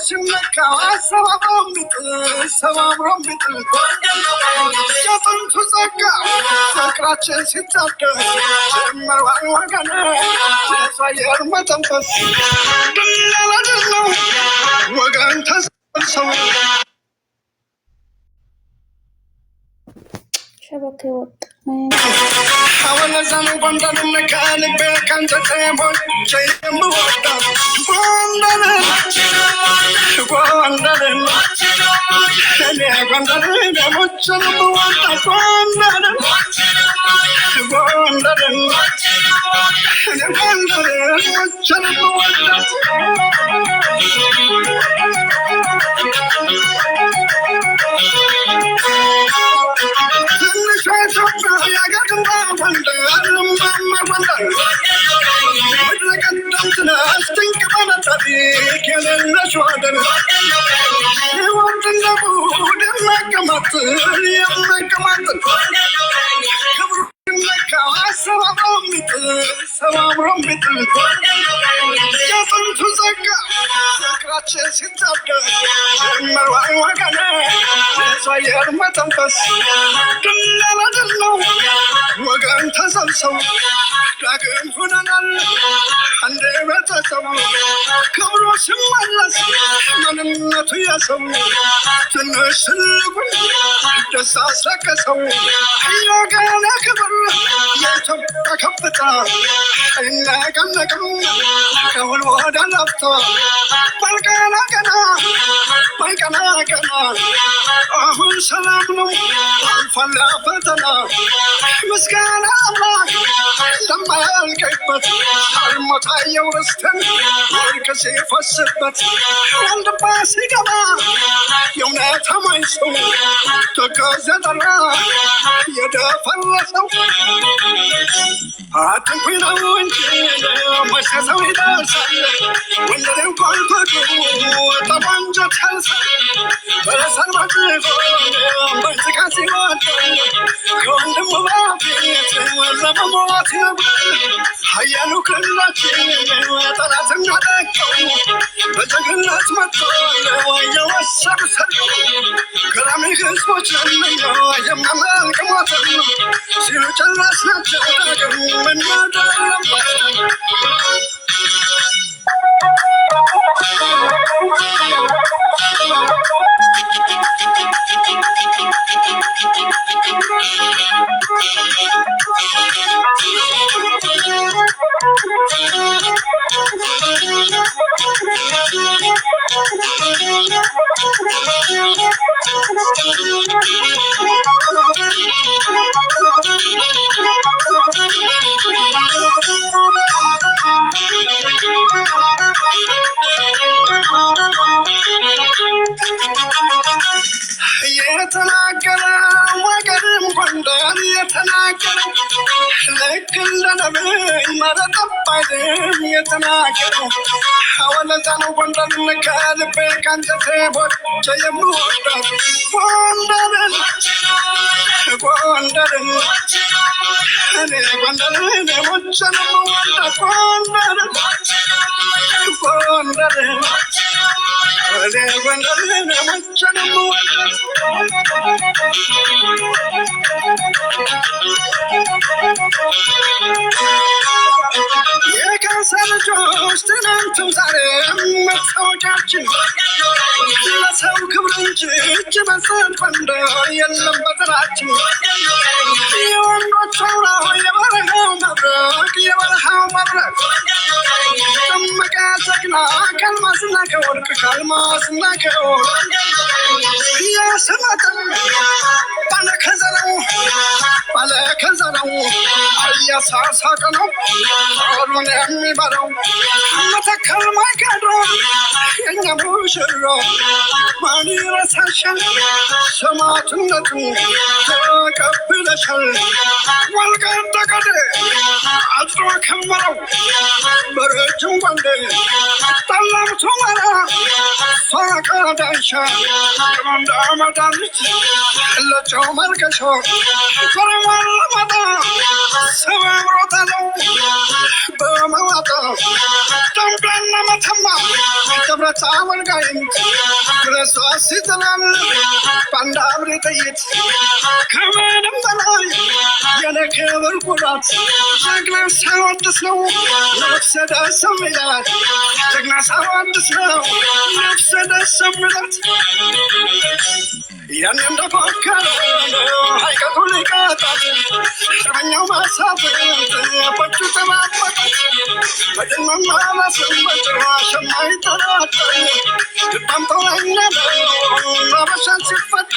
Shimaka, Savabram, Jatan to Zaka, Sakrachas, Hitaka, Marawagana, Fire Matampas, Wagantas, شبكة وط حاول زمان بندر مكان بكان تتابع شيء موضع بندر أنا بندر مجرد موضع بندر أنا بندر مجرد موضع وقال تسلسل لكن هنا عندي بتسوى كبر سمالس من النتيسو تنشلق تساسك سو يا كان كبر يتبقى كبتا إنك أنك كون وهذا لفتا بالكنا أهون سلامنا فلا فتنا مسكنا الله لما الكيبت المتعي ورستن الكسيف السبت والدباسي كما يومنا تميسو تكازد الله يدفع الرسو أتنقين وانجينا مسكسوي دارسل والذي قلت طبنجة حلسل بلسل مجيخون بنتكاسي وانتن كون مبابيت وزم مواتنا حيانو كلاتين وطلاتنا دكو بجغلات مطول ويا وسر سر كرامي خسبوش لنا ويا ممالك موتن سيرو جلسنا جداغم من مدرم يتناقل وقرم قندان يتناقل لكن لنبي مرة طبعين يتناقل حاول زانو قندان نكالب كان تتبot جاي موضر قندان أنا قندان مجن موضر قندان أنا قندان مجن موضر የካንሰር ልጆች ትናንትም ዛሬም መታወቂያችን ለሰው ክብር እንጂ እጅ መስጠት ወንደር የለም በጥራችን የወንዶች አውራ የበረሃው መብረቅ ደመቀ ጀግና ከአልማዝና ከወርቅ ከአልማዝና ከወርቅ የስመጥር ባለከዘራው እያሳሳቀ ነው ጦሩን የሚበላው መተከል ማይቀረ የኛ ሙሽራ ማን ይረሳሻል ሰማዕትነቱ ተቀብለሻል ወልቃይት ጠገዴ አድሮ ከመረው በረጅም ወንዴ ጠለምቱ መራ ፈቃዳሻ እንዳመዳልች ለጨው መልከሾ ኮረማለማታ ሰባብሮታ ነው በመዋጣ ደምቢያና መተማ ደብረታ ወልጋይት ክርስቶስ ሲጥላል በአንድ አብሬ ጥይት ከምንም በላይ የኔ ክብር ኩራት ጀግና ሳወድስ ነው ነፍሰ ደስ የሚላት ጀግና ሳወድስ ነው ነፍሰ ደስ የሚላት ያን እንደፎከረ ሀይቀቱ ሊቀጣት እስረኛው ማሳፍር በእጁ ተማመጣት በድል መመለስም በጭራሽ የማይጠራጠር ልባም ጦረኛ ነው አበሻን ሲፈታ